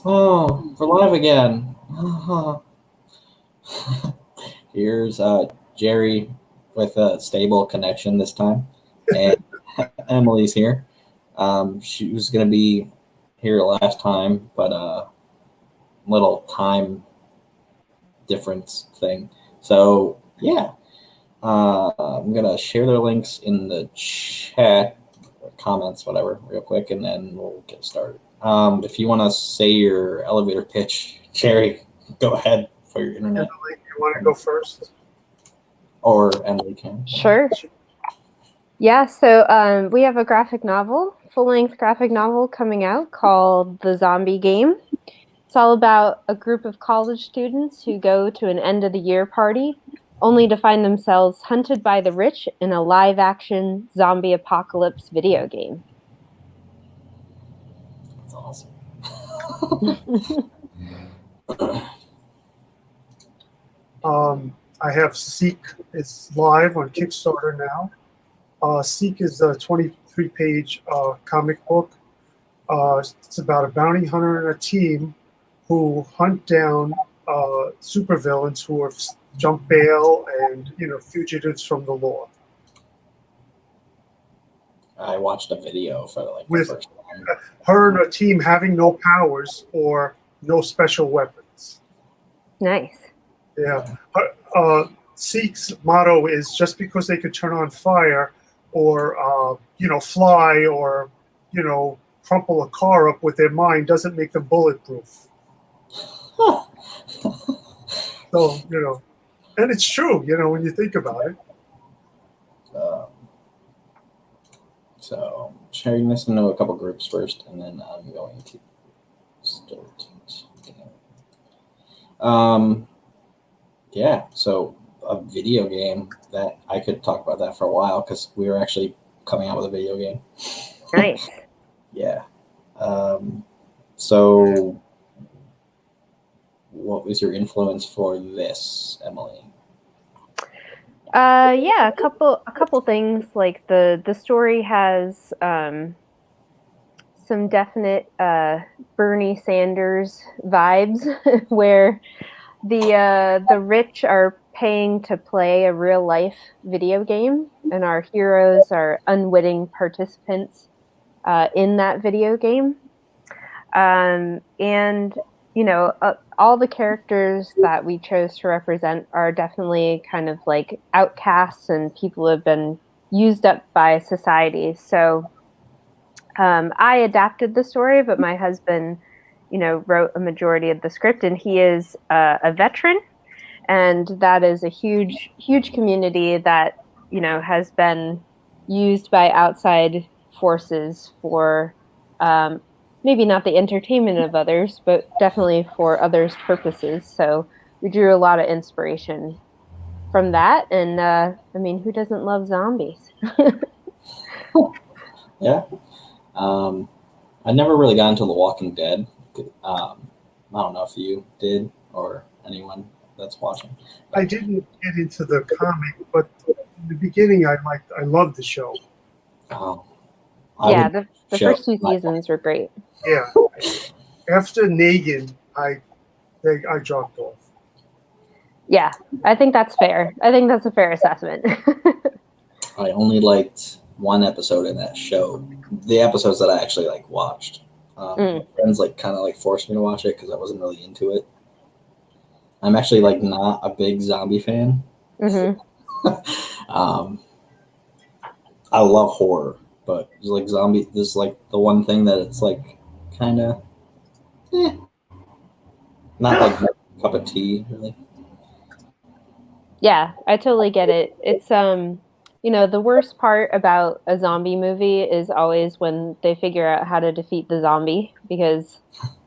Oh, we're live again. Here's Jerry with a stable connection this time, and Emily's here. She was gonna be here last time, but little time difference thing. So yeah, I'm gonna share their links in the chat, comments, whatever, real quick, and then we'll get started. If you want to say your elevator pitch, Jerry, go ahead for your internet. Emily, you want to go first? Or Emily can. Sure. Yeah, so we have a graphic novel, full-length graphic novel coming out called The Zombie Game. It's all about a group of college students who go to an end-of-the-year party only to find themselves hunted by the rich in a live-action zombie apocalypse video game. That's awesome. I have Seek. It's live on Kickstarter now. Seek is a 23-page comic book. It's about a bounty hunter and a team who hunt down supervillains who have jumped bail and fugitives from the law. I watched a video for With the first time. her and her team having no powers or no special weapons. Nice. Yeah. Seek's motto is just because they could turn on fire or, fly or, crumple a car up with their mind doesn't make them bulletproof. So, and it's true, when you think about it. So sharing this into a couple groups first, and then I'm going to start. Yeah, so a video game that I could talk about that for a while because we were actually coming out with a video game. Nice. Yeah. So what was your influence for this, Emily? Yeah, a couple things. Like the story has some definite Bernie Sanders vibes, where the rich are paying to play a real life video game, and our heroes are unwitting participants in that video game. And all the characters that we chose to represent are definitely kind of like outcasts and people who have been used up by society. So I adapted the story, but my husband, wrote a majority of the script, and he is a veteran, and that is a huge, huge community that, has been used by outside forces for maybe not the entertainment of others, but definitely for others' purposes. So we drew a lot of inspiration from that. And who doesn't love zombies? Yeah. I never really got into The Walking Dead. I don't know if you did or anyone that's watching. I didn't get into the comic, but in the beginning, I loved the show. Yeah, the first two seasons were great. Yeah. After Negan, I dropped off. Yeah, I think that's fair. I think that's a fair assessment. I only liked one episode in that show. The episodes that I actually watched. My friends kind of forced me to watch it because I wasn't really into it. I'm actually not a big zombie fan. Mm-hmm. I love horror, but zombie. This is the one thing that it's kind of not my cup of tea really. Yeah, I totally get it. It's the worst part about a zombie movie is always when they figure out how to defeat the zombie, because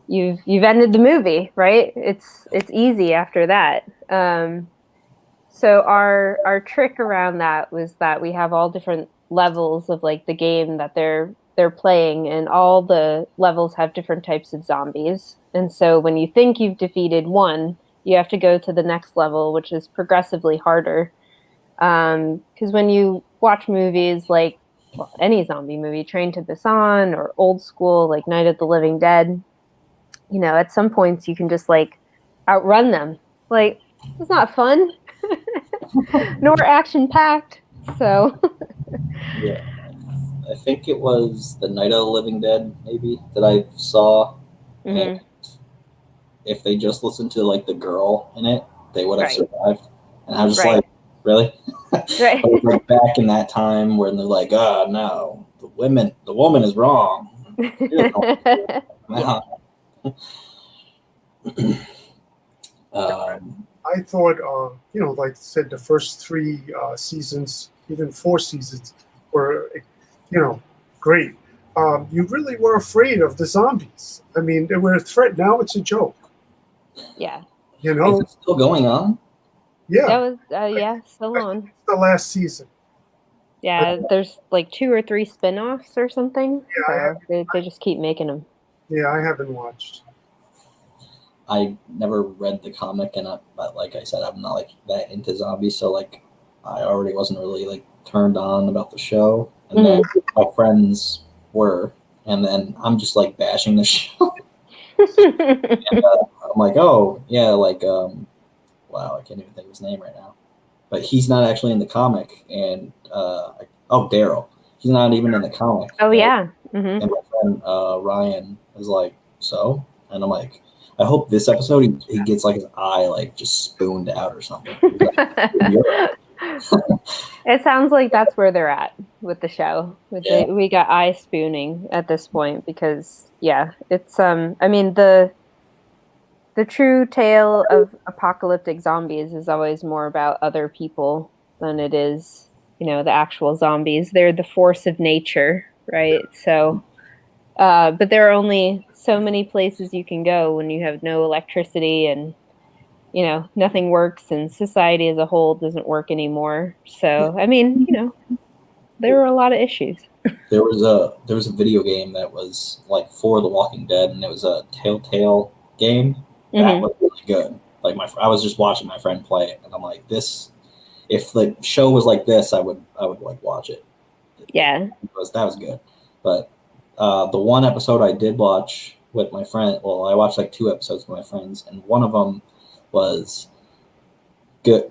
you've ended the movie, right? It's easy after that. So our trick around that was that we have all different levels of the game that they're playing, and all the levels have different types of zombies. And so when you think you've defeated one, you have to go to the next level, which is progressively harder. Because when you watch movies any zombie movie, Train to Busan or old school Night of the Living Dead, you know, at some points you can just like outrun them. Like, it's not fun nor action packed. So Yeah. I think it was the Night of the Living Dead, maybe, that I saw. And if they just listened to like the girl in it, they would have survived. And I was just like, really? Right. But like back in that time when they're like, oh no, the woman is wrong. I thought, you know, like I said, the first 3 seasons, even 4 seasons, were, you know, great. You really were afraid of the zombies. I mean, they were a threat. Now it's a joke. Yeah. You know? Is it still going on? Yeah. That was, yeah, still on. It's the last season. Yeah, there's like 2 or 3 spin-offs or something. Yeah, so they just keep making them. Yeah, I haven't watched. I never read the comic, but like I said, I'm not like that into zombies, so like I already wasn't really like turned on about the show, and then my friends were, and then I'm just like bashing the show. And, I'm like, oh yeah, like wow, I can't even think of his name right now, but he's not actually in the comic, and Daryl, he's not even in the comic. Oh yeah. And my friend Ryan is like, so, and I'm like, I hope this episode he gets like his eye like just spooned out or something. It sounds like that's where they're at with the show. We got eye spooning at this point because yeah, it's I mean the true tale of apocalyptic zombies is always more about other people than it is, you know, the actual zombies. They're the force of nature, right? So but there are only so many places you can go when you have no electricity and, you know, nothing works and society as a whole doesn't work anymore. So, I mean, you know, there were a lot of issues. There was a video game that was like for The Walking Dead, and it was a Telltale game. That was really good. Like I was just watching my friend play it, and I'm like, this. If the show was like this, I would like watch it. Yeah, that was good. But the one episode I did watch with my friend, well, I watched like 2 episodes with my friends, and one of them was good.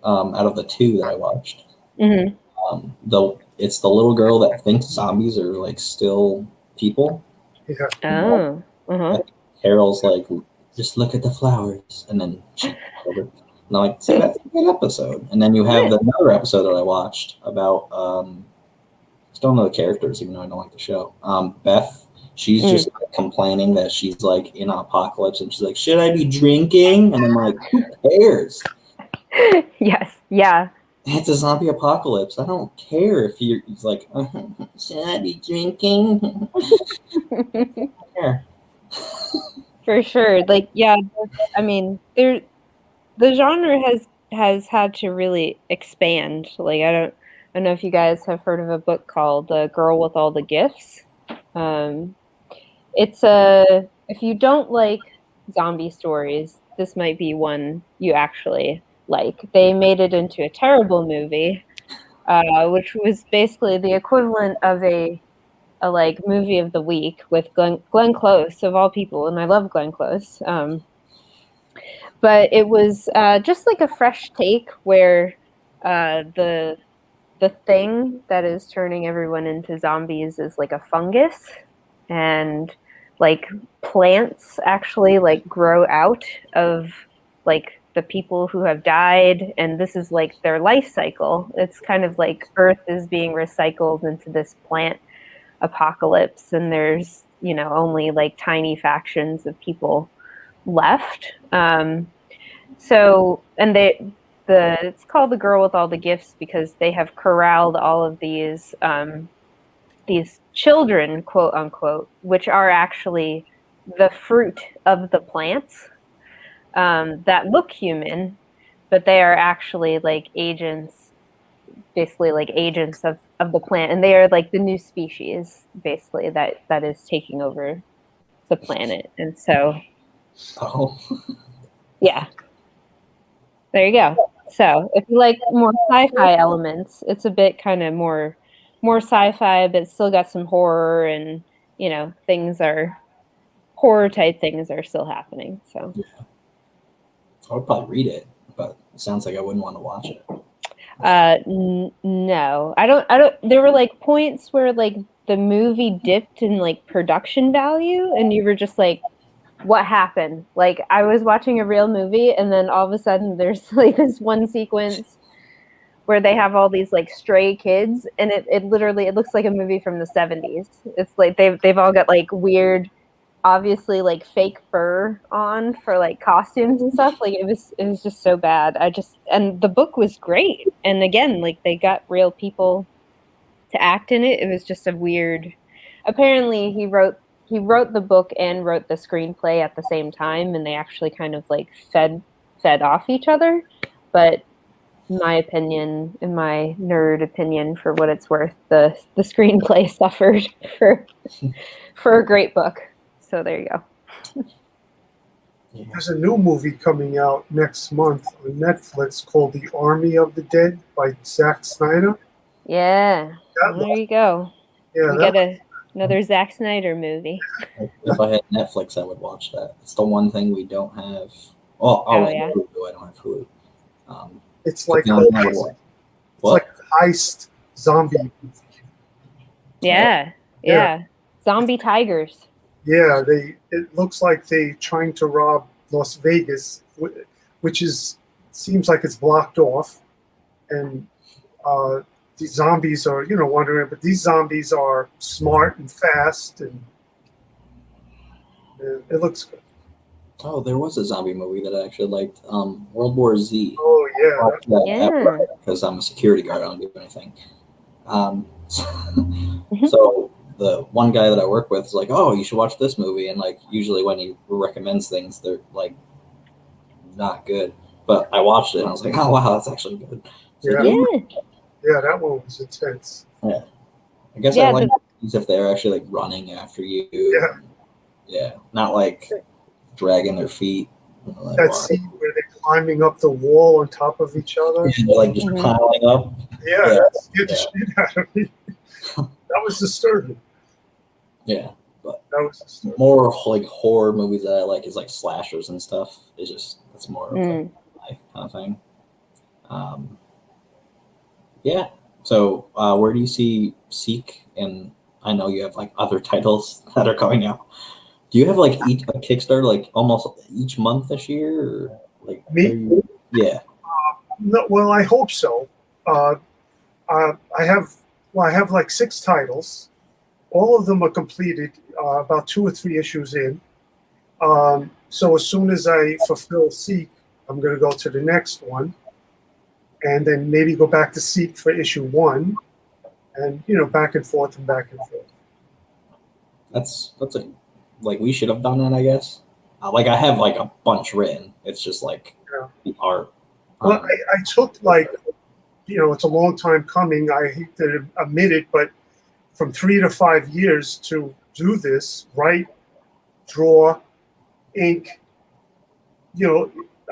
Out of the 2 that I watched, it's the little girl that thinks zombies are like still people. Yeah. Oh. Carol's like, just look at the flowers, and then she. And I'm like, see, that's a good episode. And then you have another episode that I watched about don't know the characters, even though I don't like the show. Beth, she's just like, complaining that she's like in an apocalypse, and she's like, should I be drinking? And I'm like, who cares? Yes, yeah. It's a zombie apocalypse. I don't care if he's like, should I be drinking? Yeah. For sure. Like, yeah, I mean, the genre has had to really expand. Like, I don't know if you guys have heard of a book called The Girl with All the Gifts. It's if you don't like zombie stories, this might be one you actually like. They made it into a terrible movie, which was basically the equivalent of a like movie of the week with Glenn Close of all people, and I love Glenn Close. But it was just like a fresh take where the thing that is turning everyone into zombies is like a fungus, and like plants actually like grow out of like the people who have died, and this is like their life cycle. It's kind of like Earth is being recycled into this plant apocalypse, and there's, you know, only like tiny factions of people left. So, and it's called The Girl with All the Gifts because they have corralled all of these children, quote unquote, which are actually the fruit of the plants that look human, but they are actually like agents, basically like agents of the plant, and they are like the new species basically that is taking over the planet. And so yeah, there you go. So if you like more sci-fi elements, it's a bit kind of more sci-fi, but still got some horror, and, you know, things are horror type things are still happening. So I would probably read it, but it sounds like I wouldn't want to watch it. No, I don't. There were like points where like the movie dipped in like production value, and you were just like, what happened? Like I was watching a real movie, and then all of a sudden there's like this one sequence where they have all these like stray kids, and it literally it looks like a movie from the 70s. It's like they've all got like weird, obviously like fake fur on for like costumes and stuff. Like it was just so bad. And the book was great. And again, like they got real people to act in it. It was just a weird. Apparently he wrote the book and wrote the screenplay at the same time, and they actually kind of like fed off each other. But in my nerd opinion, for what it's worth, the screenplay suffered for a great book. So there you go. There's a new movie coming out next month on Netflix called The Army of the Dead by Zack Snyder. Yeah, there you go. Yeah, we got another Zack Snyder movie. If I had Netflix, I would watch that. It's the one thing we don't have. Oh yeah. Hulu. I don't have Hulu. It's like heist zombie. Yeah. Zombie tigers. Yeah, it looks like they trying to rob Las Vegas, which seems like it's blocked off, and the zombies are wandering, but these zombies are smart and fast, and it looks good. Oh, there was a zombie movie that I actually liked. World War Z. Oh yeah. Because I'm a security guard, I don't do anything. So the one guy that I work with is like, "Oh, you should watch this movie." And like usually when he recommends things, they're like not good. But I watched it and I was like, "Oh wow, that's actually good." Yeah, that one was intense. Yeah, I guess I like movies if they're actually like running after you. Yeah, not like dragging their feet. That scene where they're climbing up the wall on top of each other. Yeah, they're like just piling up. Yeah, that scared the shit out of me. That was disturbing. Yeah, but that was disturbing. More like horror movies that I like is like slashers and stuff. It's more of a life kind of thing. Yeah. So where do you see Seek? And I know you have like other titles that are coming out. Do you have like a Kickstarter like almost each month this year? Or, like me? Yeah. No, well, I hope so. I have like 6 titles. All of them are completed, about 2 or 3 issues in. So as soon as I fulfill Seek, I'm going to go to the next one, and then maybe go back to Seek for issue 1, and back and forth and back and forth. That's like we should have done it, I guess. Like I have like a bunch written. It's just like the art. Well, I took like, it's a long time coming. I hate to admit it, but from 3 to 5 years to do this, write, draw, ink,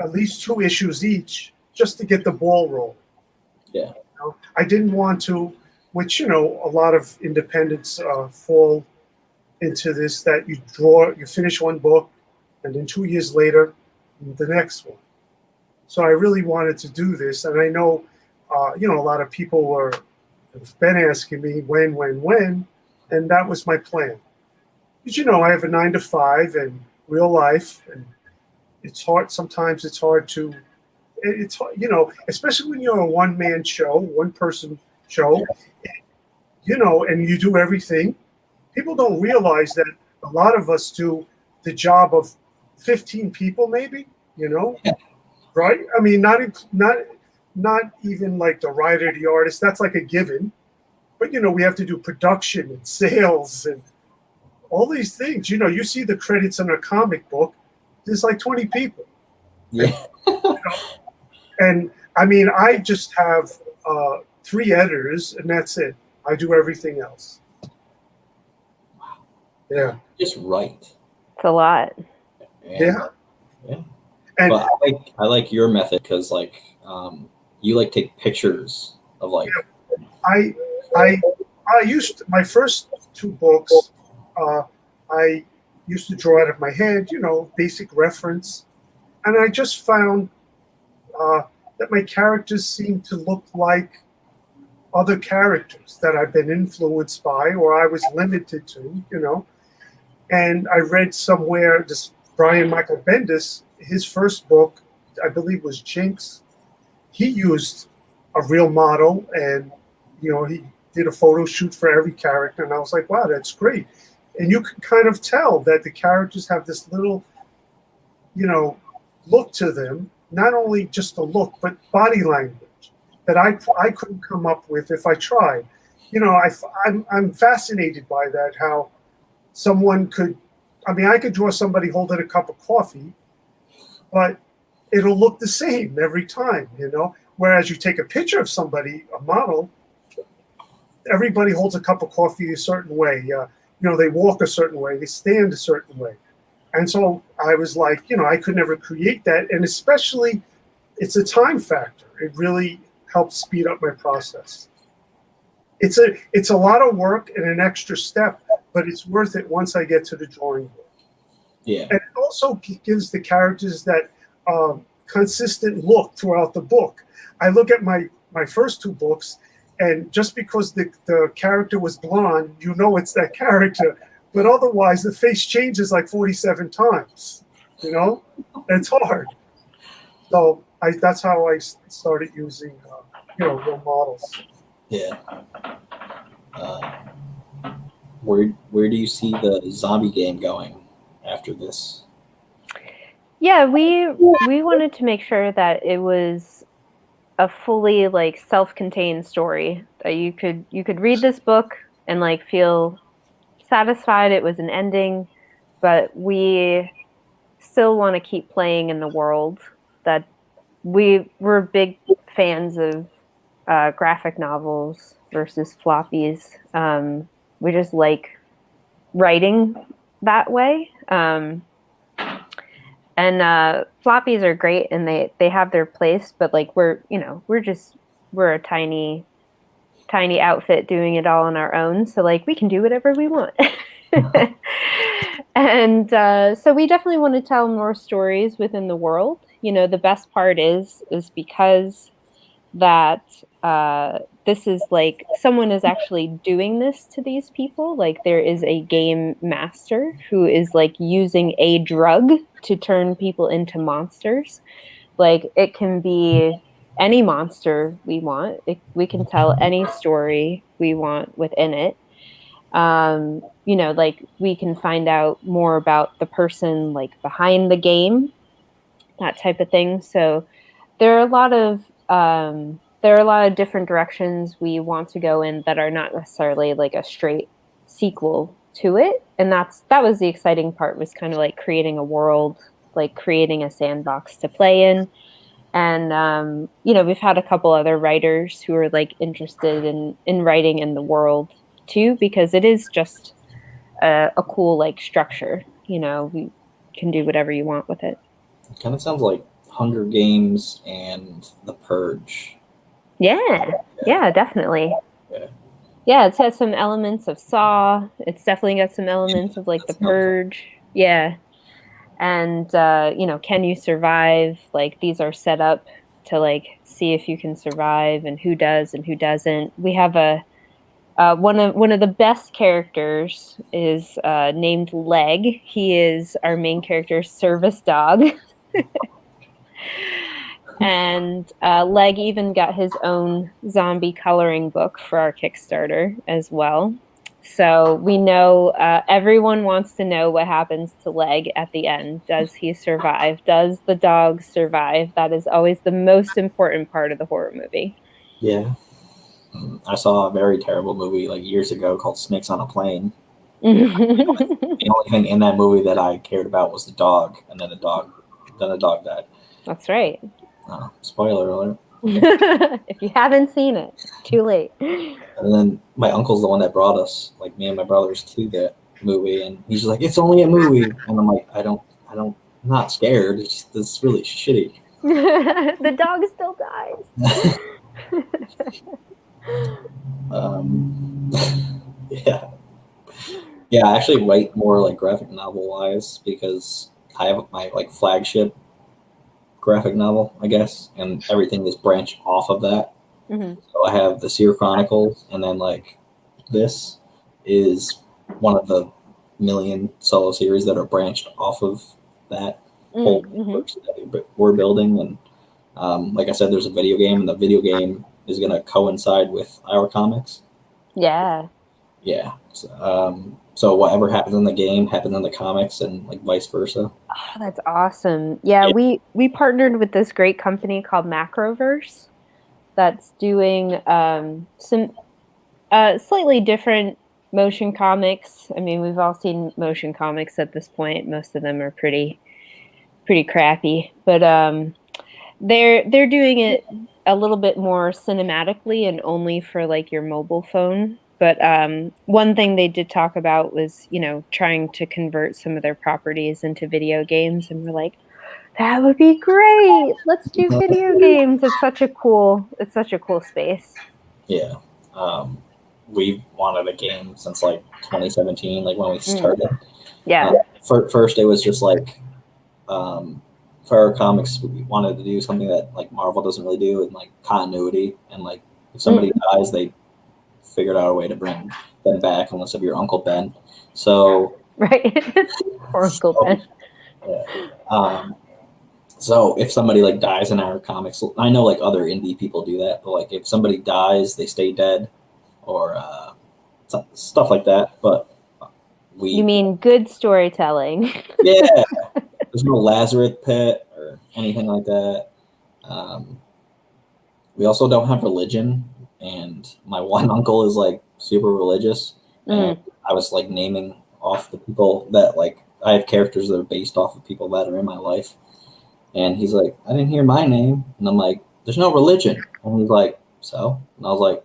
at least 2 issues each, just to get the ball rolling. Yeah. I didn't want to, which, a lot of independents fall into this, that you finish one book, and then 2 years later, the next one. So I really wanted to do this, and I know, a lot of people have been asking me when, and that was my plan. Because, I have a 9 to 5 and real life, and it's hard. Sometimes it's hard to, especially when you're a one-man show, one-person show, and you do everything. People don't realize that a lot of us do the job of 15 people, maybe, right? I mean, not even like the writer, the artist. That's like a given. But, we have to do production and sales and all these things. You see the credits in a comic book. There's like 20 people. Yeah. And I mean, I just have 3 editors, and that's it. I do everything else. Yeah. Just write. It's a lot. Yeah. And but I like your method because like you like take pictures of like. I used my first 2 books. I used to draw out of my head, basic reference. And I just found that my characters seemed to look like other characters that I've been influenced by or I was limited to. And I read somewhere this Brian Michael Bendis, his first book, I believe was Jinx. He used a real model and, he did a photo shoot for every character. And I was like, wow, that's great. And you can kind of tell that the characters have this little, look to them, not only just a look, but body language that I couldn't come up with if I tried. I'm fascinated by that, how someone could, I could draw somebody holding a cup of coffee, but it'll look the same every time, Whereas you take a picture of somebody, a model, everybody holds a cup of coffee a certain way. They walk a certain way, they stand a certain way. And so I was like, I could never create that. And especially, it's a time factor. It really helps speed up my process. It's a lot of work and an extra step, but it's worth it once I get to the drawing board. Yeah. And it also gives the characters that consistent look throughout the book. I look at my first two books, and just because the character was blonde, it's that character. But otherwise, the face changes like 47 times. It's hard. So that's how I started using, real models. Yeah. Where do you see the zombie game going after this? Yeah, we wanted to make sure that it was a fully self-contained story that you could read this book and feel satisfied it was an ending, but we still want to keep playing in the world. That we're big fans of graphic novels versus floppies. We just like writing that way. And floppies are great and they have their place, but we're a tiny outfit doing it all on our own. So we can do whatever we want. And so we definitely want to tell more stories within the world. The best part is because that this is someone is actually doing this to these people. There is a game master who is using a drug to turn people into monsters. It can be any monster we want. We can tell any story we want within it. We can find out more about the person behind the game, that type of thing. So there are a lot of different directions we want to go in that are not necessarily a straight sequel to it. And that was the exciting part, was kind of creating a world, creating a sandbox to play in. And we've had a couple other writers who are interested in writing in the world too, because it is just a cool structure. We can do whatever you want with it. It kind of sounds like Hunger Games and The Purge. Yeah, definitely. Yeah, it's had some elements of Saw. It's definitely got some elements of The Purge. Yeah. And can you survive? These are set up to see if you can survive and who does and who doesn't. We have one of the best characters is named Leg. He is our main character's service dog. And Leg even got his own zombie coloring book for our Kickstarter as well. So we know everyone wants to know what happens to Leg at the end. Does he survive? Does the dog survive? That is always the most important part of the horror movie. Yeah. I saw a very terrible movie years ago called Snakes on a Plane. The only thing in that movie that I cared about was the dog, and then the dog died. That's right. Spoiler alert. If you haven't seen it, too late. And then my uncle's the one that brought us, me and my brothers, to that movie, and he's just like, "It's only a movie," and I'm like, I'm not scared. It's really shitty. The dog still dies. Yeah. Yeah, I actually write more like graphic novel wise because I have my like flagship graphic novel, I guess, and everything is branched off of that. Hmm. So I have the Seer Chronicles, and then like this is one of the million solo series that are branched off of that whole Mm-hmm. universe that we're building. And like I said, there's a video game, and the video game is going to coincide with our comics. Yeah. Yeah. So whatever happens in the game happens in the comics, and like vice versa. Oh, that's awesome. Yeah, Yeah. we partnered with this great company called Macroverse that's doing some slightly different motion comics. I mean, we've all seen motion comics at this point. Most of them are pretty crappy, but they're doing it a little bit more cinematically and only for like your mobile phone. But one thing they did talk about was, trying to convert some of their properties into video games, and we're like, that would be great. Let's do video games. It's such a cool space. Yeah. Um, we've wanted a game since like 2017, like when we Mm, started. yeah. First, it was just like for our comics, we wanted to do something that like Marvel doesn't really do, and like continuity. And like if somebody dies, they figured out a way to bring them back, unless of your Uncle Ben. So Right. Oracle Ben. yeah. So if somebody like dies in our comics, I know like other indie people do that, but like if somebody dies, they stay dead, or stuff like that. But You we, mean good storytelling? yeah, there's no Lazarus pit or anything like that. Um, we also don't have religion, and my one uncle is like super religious, and Mm. I was like naming off the people that like I have characters that are based off of people that are in my life. And he's like, I didn't hear my name. And I'm like, there's no religion. And he's like, so? And I was like,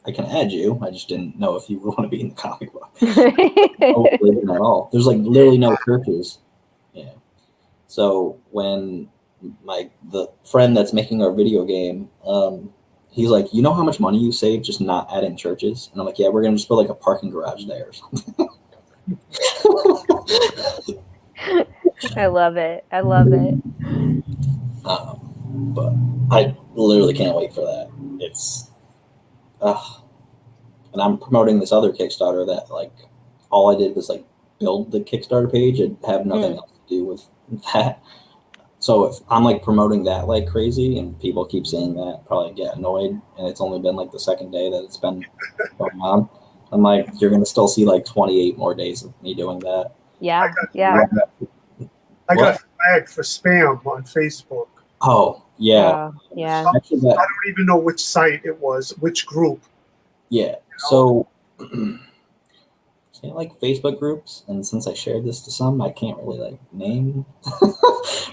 I can add you. I just didn't know if you would want to be in the comic book. No religion at all. There's like literally no churches. Yeah. So when the friend that's making our video game, he's like, you know how much money you save just not adding churches? And I'm like, yeah, we're gonna just put like a parking garage there or something. I love it. I love it. But I literally can't wait for that. It's and I'm promoting this other Kickstarter that like all I did was like build the Kickstarter page and have nothing Mm. else to do with that. So if I'm like promoting that like crazy and people keep saying that, probably get annoyed. And it's only been like the second day that it's been going on. I'm like, you're gonna still see like 28 more days of me doing that. Yeah. got, Yeah. I What? got flagged for spam on Facebook. Oh yeah, Yeah. actually I that don't even know which site it was, which group. yeah. So like Facebook groups, and since I shared this to some, I can't really like name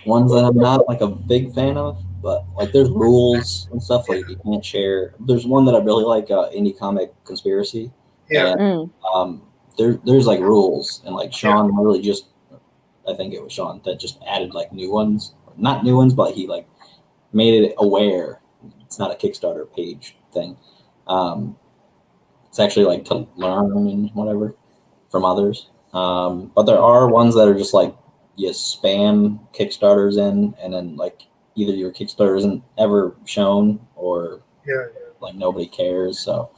ones that I'm not like a big fan of. But like, there's rules and stuff like you can't share. There's one that I really like, Indie Comic Conspiracy, Yeah, and Mm. there's like rules, and like Sean really just, I think it was Sean that just added like new ones, not new ones, but he like made it aware it's not a Kickstarter page thing. Um, it's actually like to learn and whatever from others. But there are ones that are just like you spam Kickstarters in, and then like either your Kickstarter isn't ever shown or yeah. like nobody cares. So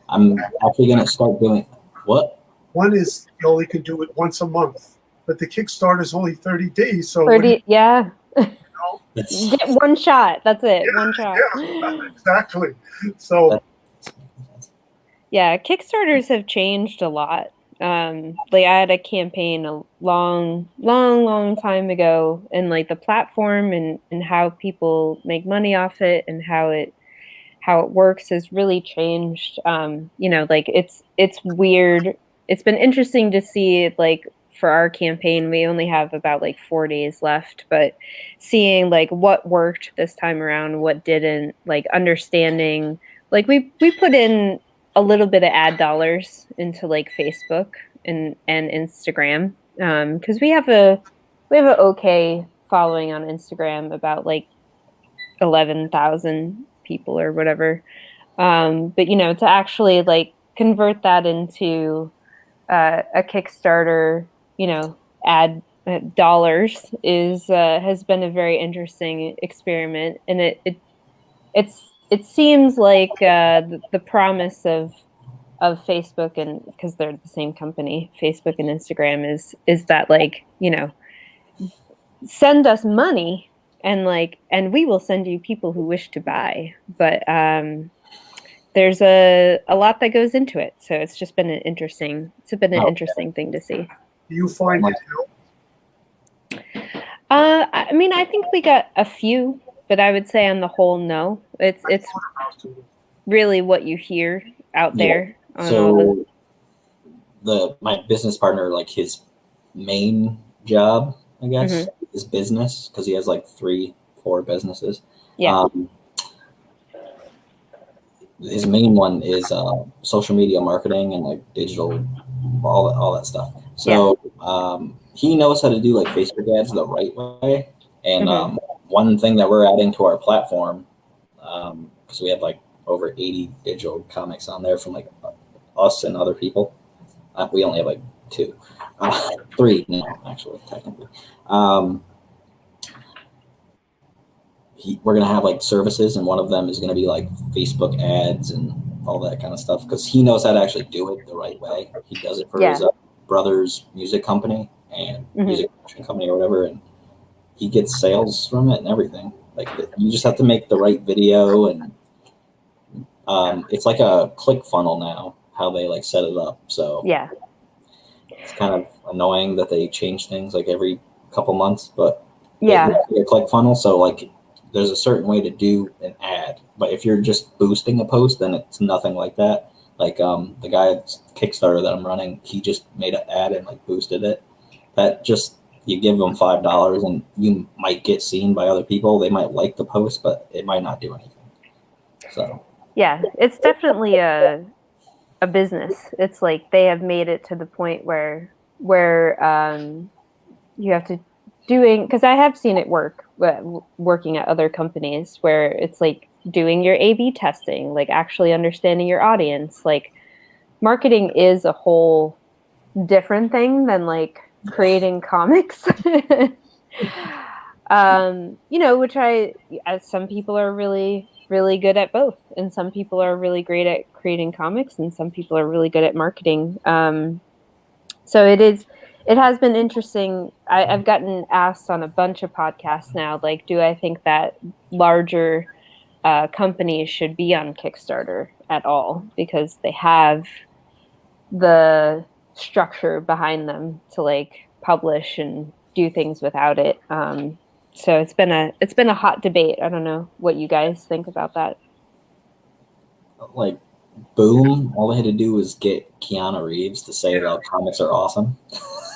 I'm actually gonna start doing what? One is you only can do it once a month, but the Kickstarter is only 30 days. So 30. Yeah. That's, Get one shot. That's it. One shot. yeah, exactly. So Yeah, Kickstarters have changed a lot. Like I had a campaign a long time ago, and like the platform and how people make money off it and how it works has really changed. Like it's weird. It's been interesting to see like for our campaign, we only have about like 4 days left, but seeing like what worked this time around, what didn't, like understanding, like we put in a little bit of ad dollars into like Facebook and Instagram, because we have a okay following on Instagram, about like 11,000 people or whatever. But to actually like convert that into a Kickstarter, ad dollars is has been a very interesting experiment, and it seems like the promise of Facebook, and because they're the same company, Facebook and Instagram, is that send us money and we will send you people who wish to buy, but there's a lot that goes into it, so it's just been an interesting thing to see. Do you find it help? I mean, I think we got a few, but I would say on the whole, no. It's really what you hear out there. So my business partner, like his main job, I guess, is business, because he has like 3-4 businesses. Yeah. His main one is social media marketing and like digital, all that stuff. So he knows how to do like Facebook ads the right way. And one thing that we're adding to our platform, because we have like over 80 digital comics on there from like us and other people. We only have like 3 now, actually, technically. We're going to have like services, and one of them is going to be like Facebook ads and all that kind of stuff, because he knows how to actually do it the right way. He does it for his brother's music company and music production company or whatever, and he gets sales from it and everything. Like, you just have to make the right video, and it's like a click funnel now, how they like set it up. So it's kind of annoying that they change things like every couple months, but a click funnel. So like, there's a certain way to do an ad, but if you're just boosting a post, then it's nothing like that. Like the guy at Kickstarter that I'm running, he just made an ad and like boosted it. That just, you give them $5 and you might get seen by other people. They might like the post, but it might not do anything. So yeah, it's definitely a business. It's like they have made it to the point where you have to because I have seen it working at other companies, where it's like doing your A/B testing, like actually understanding your audience. Like, marketing is a whole different thing than like creating comics. Which as some people are really, really good at both, and some people are really great at creating comics, and some people are really good at marketing. So it has been interesting. I've gotten asked on a bunch of podcasts now, like, do I think that larger companies should be on Kickstarter at all, because they have the structure behind them to like publish and do things without it. So it's been a hot debate. I don't know what you guys think about that. Like, Boom, all they had to do was get Keanu Reeves to say that comics are awesome.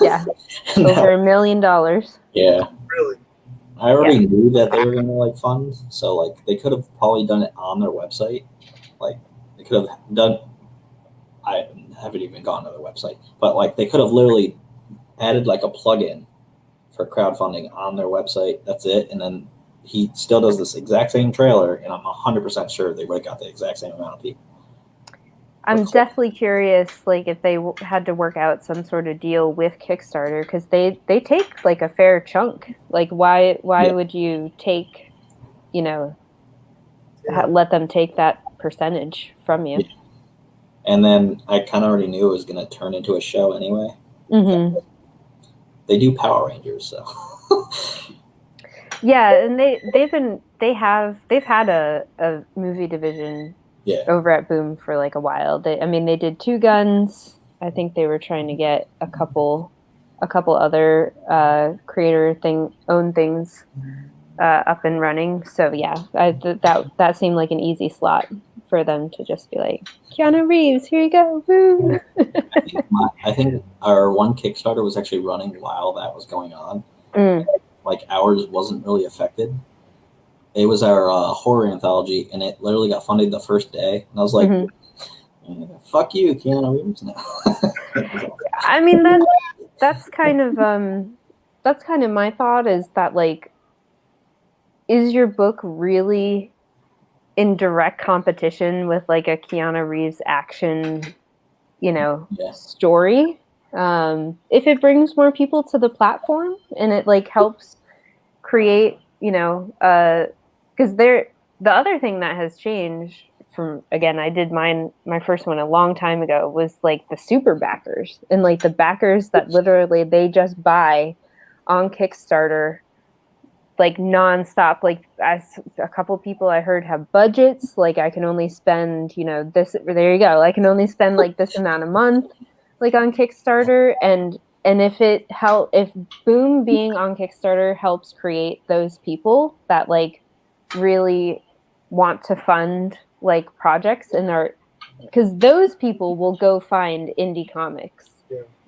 Yeah. Over $1 million. Yeah. Really? I already knew that they were going to like fund, so like they could have probably done it on their website. Like, they could have done, I haven't even gone to their website, but like they could have literally added like a plugin for crowdfunding on their website. That's it. And then he still does this exact same trailer, and I'm 100% sure they would have got the exact same amount of people. I'm definitely curious, like, if they had to work out some sort of deal with Kickstarter, because they take like a fair chunk. Like, why would you take, let them take that percentage from you? Yeah. And then I kind of already knew it was going to turn into a show anyway. They do Power Rangers, so. Yeah, and they've had a movie division over at Boom for like a while. They did Two Guns. I think they were trying to get a couple other owned things up and running. So yeah, that seemed like an easy slot for them to just be like, Keanu Reeves, here you go, woo. I think our one Kickstarter was actually running while that was going on. Like, ours wasn't really affected. It was our horror anthology, and it literally got funded the first day. And I was like, fuck you, Keanu Reeves now. I mean, that's kind of my thought, is that, like, is your book really in direct competition with like a Keanu Reeves action, story? if it brings more people to the platform and it like helps create, because the other thing that has changed from, again, I did my first one a long time ago, was like the super backers and like the backers that literally they just buy on Kickstarter like nonstop. Like, as a couple people I heard have budgets, like I can only spend, this, there you go, I can only spend like this amount a month, like on Kickstarter. And if Boom being on Kickstarter helps create those people that like really want to fund like projects and are, because those people will go find indie comics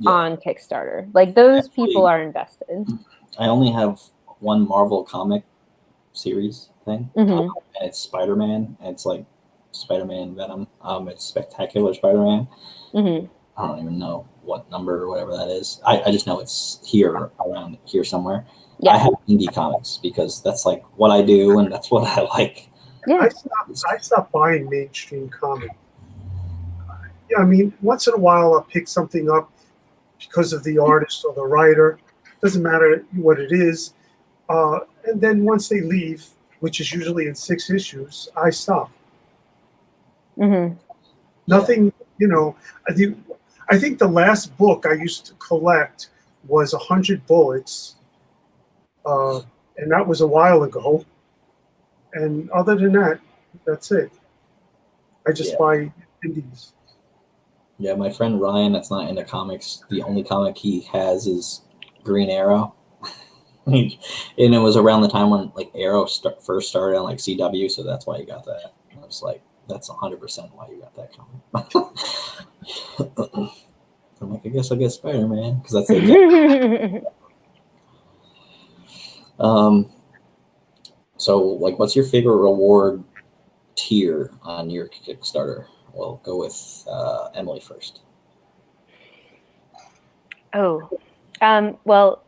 on Kickstarter. Like those people are invested. I only have one Marvel comic series thing, and it's Spider-Man. And it's like Spider-Man Venom. It's Spectacular Spider-Man. I don't even know what number or whatever that is. I just know it's here, around here somewhere. I have indie comics because that's like what I do and that's what I like. I stopped buying mainstream comics. I mean, once in a while I'll pick something up because of the artist or the writer. Doesn't matter what it is. And then once they leave, which is usually in 6 issues, I stop. Nothing, I think the last book I used to collect was 100 Bullets, and that was a while ago. And other than that, that's it. I just buy indies. Yeah, my friend Ryan, that's not into comics, the only comic he has is Green Arrow. And it was around the time when like Arrow first started on like CW, so that's why he got that. I was like, that's 100% why you got that comic. I'm like, I guess I'll get Spider-Man because that's the So, like, what's your favorite reward tier on your Kickstarter? We'll go with Emily first. Well,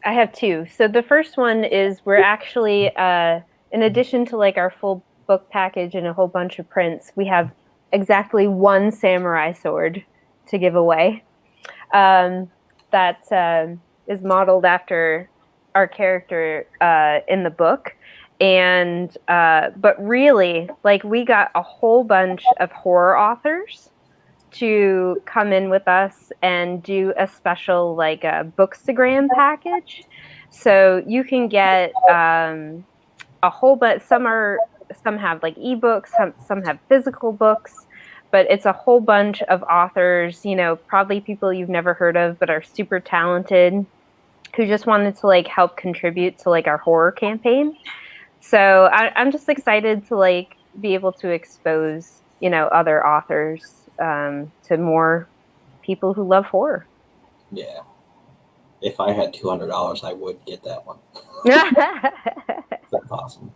I have 2. So the first one is we're actually, in addition to like our full book package and a whole bunch of prints, we have exactly 1 samurai sword to give away. That is modeled after our character in the book. And but really, like, we got a whole bunch of horror authors to come in with us and do a special like a bookstagram package. So you can get a whole bunch. Some have like ebooks, some have physical books, but it's a whole bunch of authors, probably people you've never heard of but are super talented, who just wanted to like help contribute to like our horror campaign. So I'm just excited to like be able to expose, other authors to more people who love horror. Yeah. If I had $200, I would get that one. That's awesome.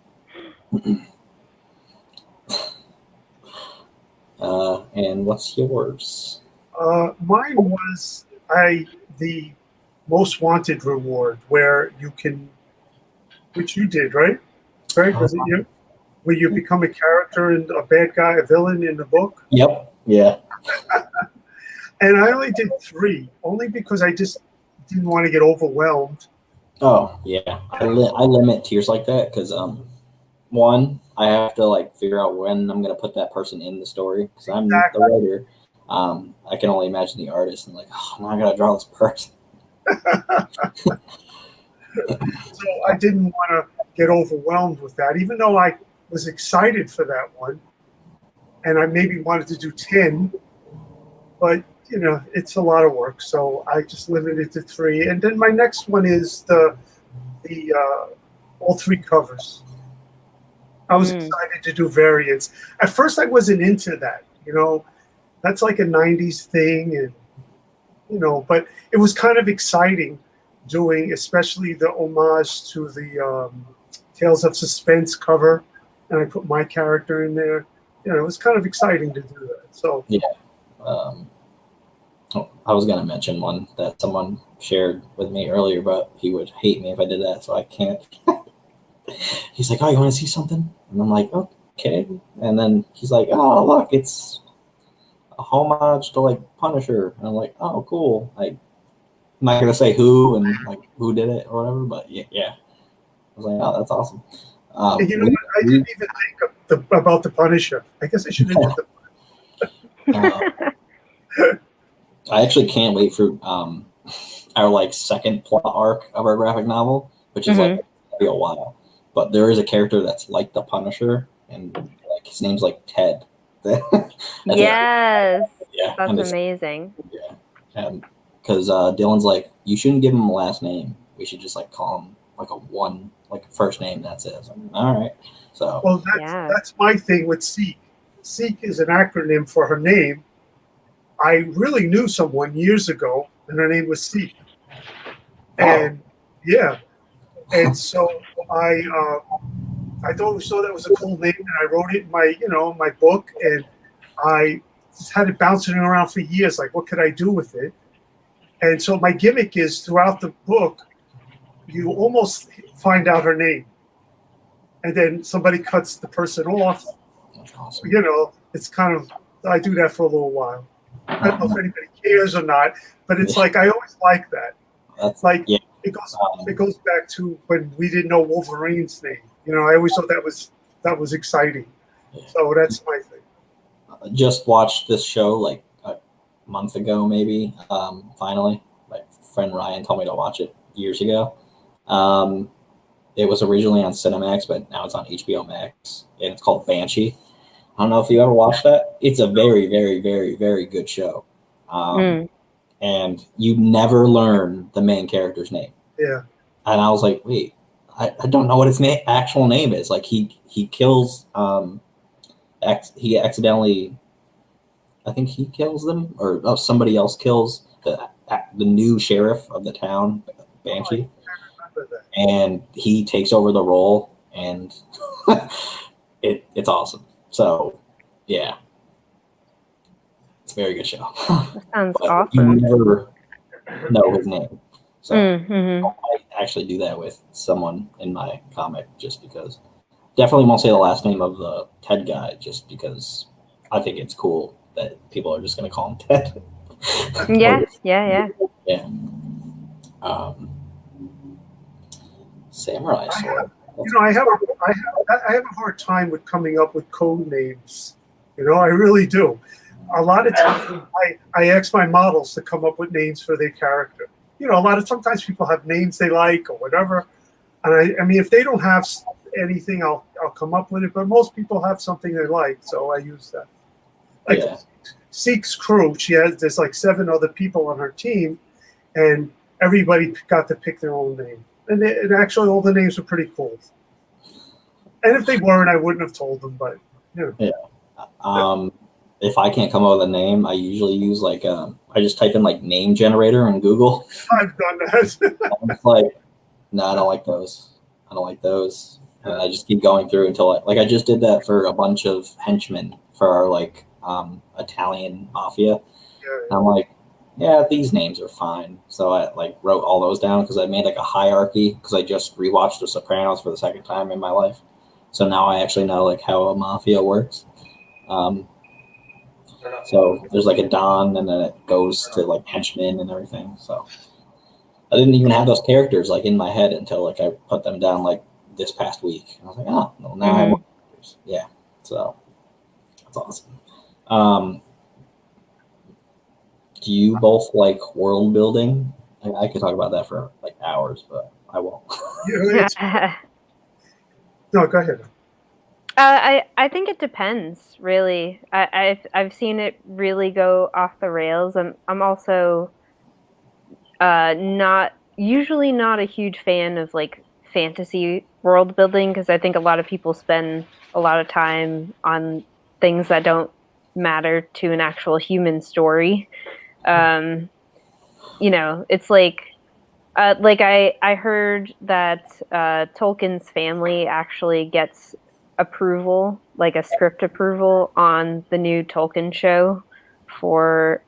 And what's yours? Mine was the most wanted reward, where you can, which you did, right? Craig, was it you? Where you become a character and a bad guy, a villain in the book? Yep. Yeah. And I only did 3, only because I just didn't want to get overwhelmed. Oh, yeah. I limit tiers like that because, one, I have to like figure out when I'm going to put that person in the story because I'm the writer. I can only imagine the artist and like, oh, now I got to draw this person. So I didn't want to get overwhelmed with that, even though I was excited for that one. And I maybe wanted to do 10, but it's a lot of work, so I just limited it to 3. And then my next one is the all 3 covers. I was excited to do variants. At first, I wasn't into that. That's like a 90s thing, and but it was kind of exciting doing, especially the homage to the Tales of Suspense cover, and I put my character in there. It was kind of exciting to do that. So yeah. I was going to mention one that someone shared with me earlier, but he would hate me if I did that, so I can't. He's like, oh, you want to see something? And I'm like, okay. And then he's like, oh, look, it's a homage to like Punisher. And I'm like, oh, cool. Like, I'm not gonna say who and like who did it or whatever, but yeah. I was like, oh, that's awesome. And you know what? I didn't even think about the Punisher. I guess I should have did the. I actually can't wait for our like second plot arc of our graphic novel, which is like be a while. But there is a character that's like the Punisher, and like his name's like Ted. Yes, yeah, that's amazing. Yeah, and because Dylan's like, you shouldn't give him a last name. We should just like call him like a first name. That's it. Like, all right. So well, that's my thing with Seek. Seek is an acronym for her name. I really knew someone years ago, and her name was Seek. And yeah, and so I thought that was a cool name, and I wrote it in my book, and I just had it bouncing around for years. Like, what could I do with it? And so my gimmick is throughout the book, you almost find out her name, and then somebody cuts the person off. that's awesome. It's kind of, I do that for a little while. I don't know if anybody cares or not, but it's like I always like that. That's like it goes back to when we didn't know Wolverine's name. I always thought that was exciting. So that's my thing. I just watched this show like a month ago, maybe. Finally, my friend Ryan told me to watch it years ago. It was originally on Cinemax, but now it's on HBO Max, and it's called Banshee. I don't know if you ever watched that. It's a very, very, very, very good show. And you never learn the main character's name. Yeah. And I was like, wait, I don't know what his actual name is. Like he kills, he accidentally, I think he kills them, or somebody else kills the new sheriff of the town, Banshee. And he takes over the role, and it's awesome. So, yeah, it's a very good show. That sounds awesome. You never know his name, so I actually do that with someone in my comic just because. Definitely won't say the last name of the Ted guy just because I think it's cool that people are just going to call him Ted. Yeah. Samurai sword. I have a hard time with coming up with code names. I really do. A lot of times I ask my models to come up with names for their character. Sometimes people have names they like or whatever. And I mean, if they don't have anything, I'll come up with it. But most people have something they like, so I use that. Like Seek's crew, there's like 7 other people on her team, and everybody got to pick their own name. And actually, all the names were pretty cool. And if they weren't, I wouldn't have told them. But yeah. If I can't come up with a name, I usually use like I just type in like name generator in Google. I've done that. I'm just like, no, I don't like those. I don't like those. And I just keep going through until I just did that for a bunch of henchmen for our like Italian mafia. And I'm like, yeah, these names are fine. So I like wrote all those down because I made like a hierarchy because I just rewatched The Sopranos for the second time in my life. So now I actually know like how a mafia works. So there's like a Don, and then it goes to like henchmen and everything. So I didn't even have those characters like in my head until like I put them down like this past week. And I was like, oh, well, now I have characters. Yeah. So that's awesome. Do you both like world building? I could talk about that for like hours, but I won't. No, go ahead. I think it depends, really. I've seen it really go off the rails. I'm also usually not a huge fan of like fantasy world building because I think a lot of people spend a lot of time on things that don't matter to an actual human story. It's like I heard that Tolkien's family actually gets approval, like a script approval on the new Tolkien show for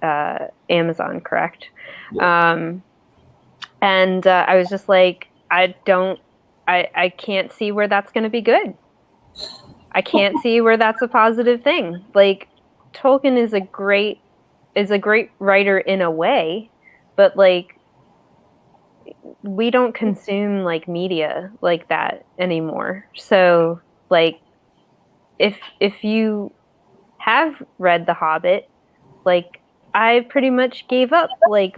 Amazon, correct? Yeah. And I was just like, I can't see where that's going to be good. I can't see where that's a positive thing. Like, Tolkien is a great writer in a way, but like we don't consume like media like that anymore. So like if you have read The Hobbit, like I pretty much gave up like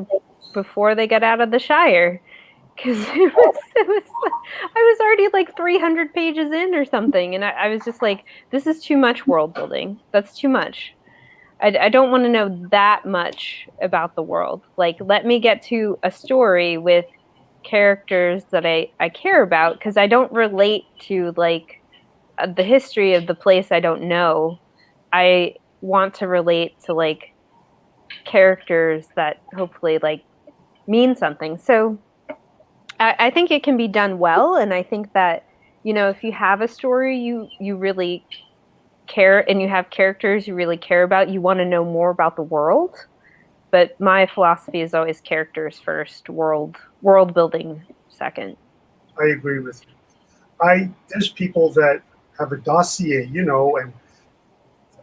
before they got out of the Shire, because it was I was already like 300 pages in or something, and I was just like, this is too much world building. That's too much. I don't want to know that much about the world. Like, let me get to a story with characters that I care about, because I don't relate to like the history of the place I don't know. I want to relate to like characters that hopefully like mean something. So I think it can be done well, and I think that, you know, if you have a story you really care, and you have characters you really care about, you want to know more about the world. But my philosophy is always characters first, world building second. I agree with you. There's people that have a dossier, you know, and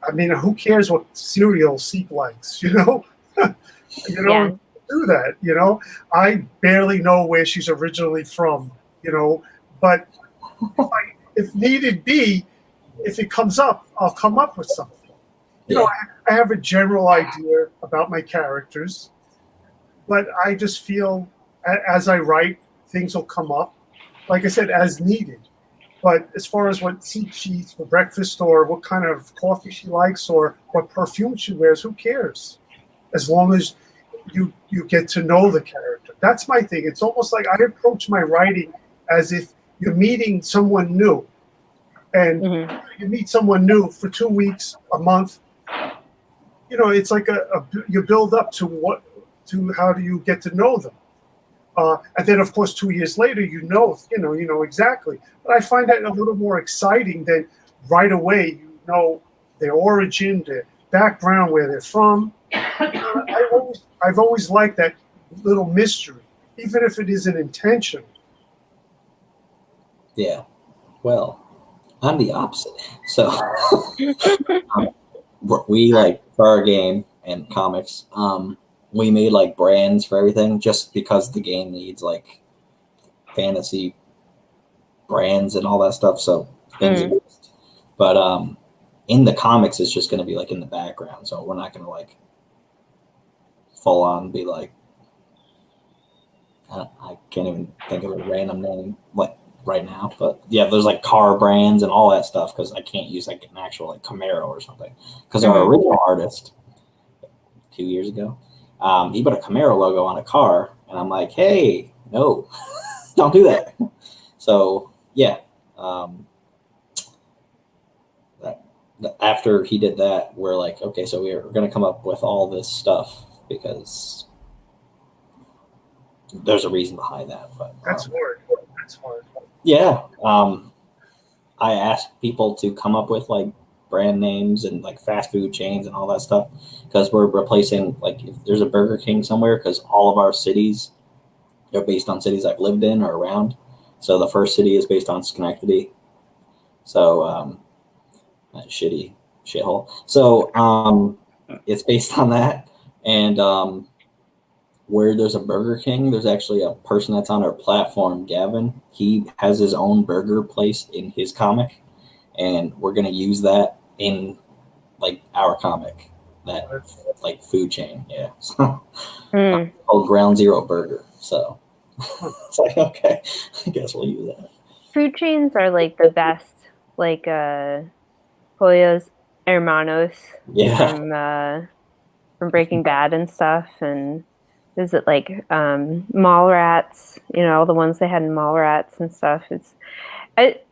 I mean, who cares what cereal Seek likes, you know? You know, Yeah. do that, you know. I barely know where she's originally from, you know, but if needed be, if it comes up, I'll come up with something. You know, I have a general idea about my characters, but I just feel as I write, things will come up, like I said, as needed. But as far as what she eats for breakfast, or what kind of coffee she likes, or what perfume she wears, who cares? As long as you get to know the character. That's my thing. It's almost like I approach my writing as if you're meeting someone new. And you meet someone new for 2 weeks, a month. You know, it's like you build up to how do you get to know them. And then, of course, 2 years later, you know exactly. But I find that a little more exciting than right away. You know their origin, their background, where they're from. I've always liked that little mystery, even if it isn't intentional. Yeah. Well, I'm the opposite. So we like for our game and comics, we made like brands for everything just because the game needs like fantasy brands and all that stuff. So things exist. But in the comics, it's just going to be like in the background. So we're not going to like full on be like, I can't even think of a random name like right now. But yeah, there's like car brands and all that stuff, because I can't use like an actual like Camaro or something. Because our original artist 2 years ago, he put a Camaro logo on a car, and I'm like, hey, no, don't do that. So yeah, after he did that, we're like, okay, so we're going to come up with all this stuff because there's a reason behind that. But That's hard. That's hard. Yeah, I asked people to come up with like brand names and like fast food chains and all that stuff, because we're replacing, like, if there's a Burger King somewhere, because all of our cities are based on cities I've lived in or around. So the first city is based on Schenectady. So that shitty shithole. So it's based on that. And where there's a Burger King, there's actually a person that's on our platform, Gavin. He has his own burger place in his comic, and we're gonna use that in like our comic, that like food chain. Yeah, so called Ground Zero Burger. So it's like, okay, I guess we'll use that. Food chains are like the best, like Pollos Hermanos from Breaking Bad and stuff, and is it like Mallrats? You know, all the ones they had in Mallrats and stuff.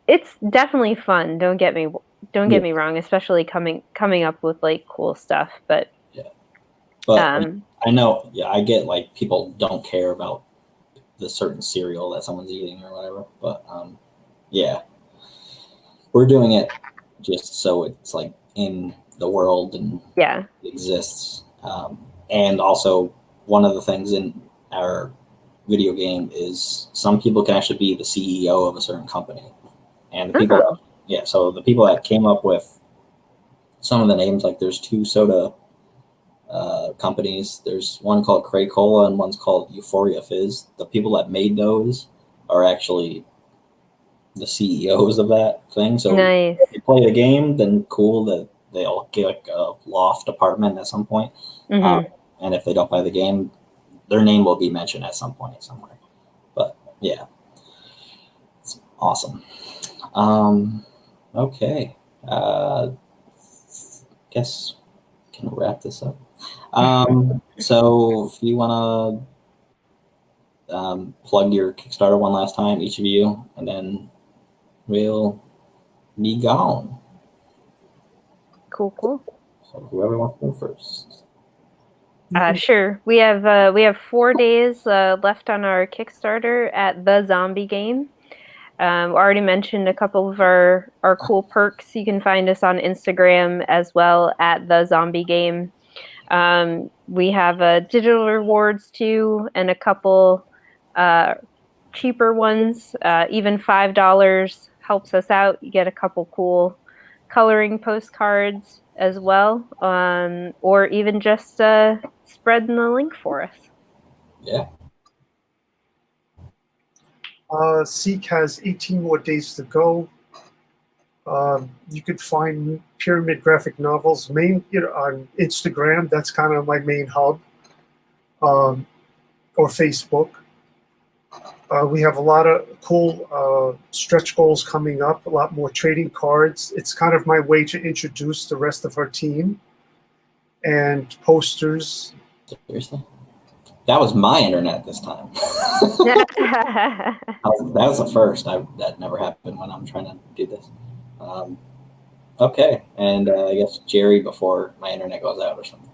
It's definitely fun. Don't get me wrong, especially coming up with like cool stuff. But I know, I get like people don't care about the certain cereal that someone's eating or whatever. But yeah, we're doing it just so it's like in the world and it exists. And also, one of the things in our video game is some people can actually be the CEO of a certain company. And the people, so the people that came up with some of the names, like there's 2 soda companies. There's one called Cray Cola and one's called Euphoria Fizz. The people that made those are actually the CEOs of that thing. So Nice. if you play the game, then cool that they'll get like a loft apartment at some point. Mm-hmm. And if they don't buy the game, their name will be mentioned at some point somewhere. But yeah, it's awesome. Okay. Guess can wrap this up. So if you want to plug your Kickstarter one last time, each of you, and then we'll be gone. Cool. So whoever wants to go first. Sure. We have 4 days left on our Kickstarter at the Zombie Game. Already mentioned a couple of our cool perks. You can find us on Instagram as well at the Zombie Game. We have digital rewards too, and a couple cheaper ones. Even $5 helps us out. You get a couple cool coloring postcards as well, or even just spreading the link for us. Yeah. Seek has 18 more days to go. You could find Pyramid Graphic Novels on Instagram. That's kind of my main hub, or Facebook. We have a lot of cool stretch goals coming up, a lot more trading cards. It's kind of my way to introduce the rest of our team, and posters. Seriously? That was my internet this time. That was the first. That never happened when I'm trying to do this. Okay, and I guess Jerry before my internet goes out or something.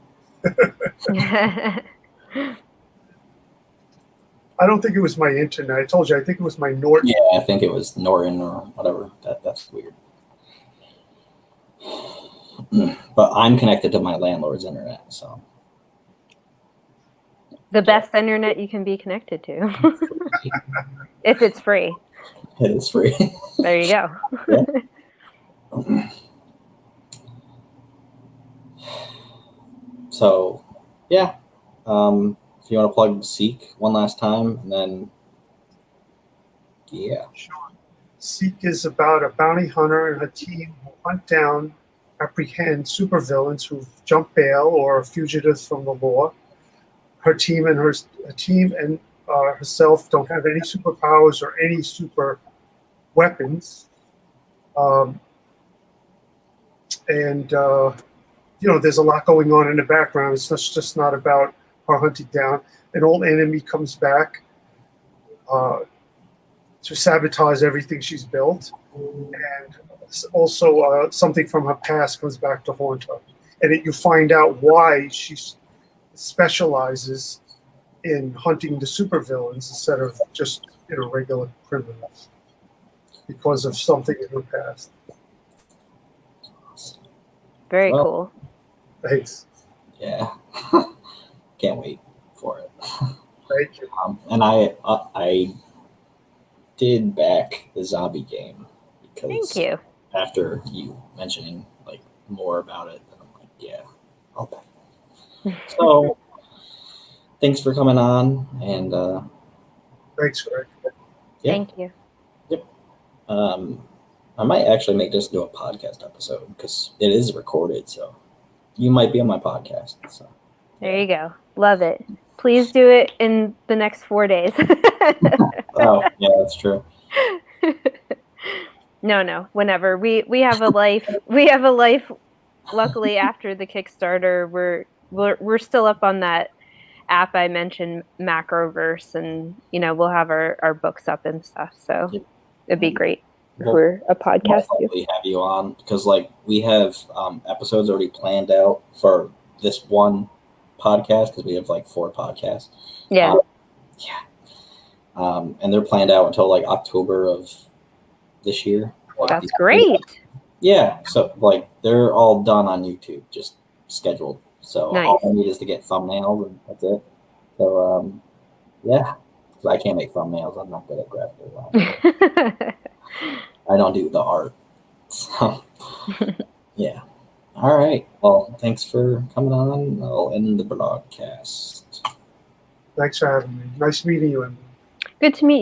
I don't think it was my internet. I told you, I think it was my Norton. Yeah, I think it was Norton or whatever. That's weird. But I'm connected to my landlord's internet, so. The best internet you can be connected to. If it's free. It is free. There you go. Yeah. So, yeah. If you want to plug Seek one last time, and then, yeah. Sure. Seek is about a bounty hunter and her team who hunt down, apprehend supervillains who've jumped bail or are fugitives from the law. Her team and herself don't have any superpowers or any super weapons. There's a lot going on in the background. It's just not about her hunting down. An old enemy comes back to sabotage everything she's built. And also something from her past comes back to haunt her. And you find out why she specializes in hunting the supervillains instead of just regular criminals because of something in her past. Very cool. Thanks. Yeah. Can't wait for it. Thank you. And I did back the Zombie Game because Thank you. After you mentioning like more about it, I'm like, yeah, I'll back it. So thanks for coming on, and Thanks, Greg. yeah. Thank you. Yep. I might actually make this into a podcast episode because it is recorded, so you might be on my podcast. So there you go. Love it. Please do it in the next 4 days. Oh, yeah, that's true. No. Whenever we have a life, Luckily, after the Kickstarter, we're still up on that app I mentioned, Macroverse, and we'll have our books up and stuff. So it'd be great for a podcast. We'll have you on because we have episodes already planned out for this one podcast because we have 4 podcasts. Yeah. And they're planned out until October of this year. That's great. Yeah, so they're all done on YouTube, just scheduled. So nice. All I need is to get thumbnails, and that's it. So yeah, because I can't make thumbnails. I'm not good at graphic design. I don't do the art. So yeah. All right. Well, thanks for coming on. I'll end the broadcast. Thanks for having me. Nice meeting you, Emily. Good to meet you.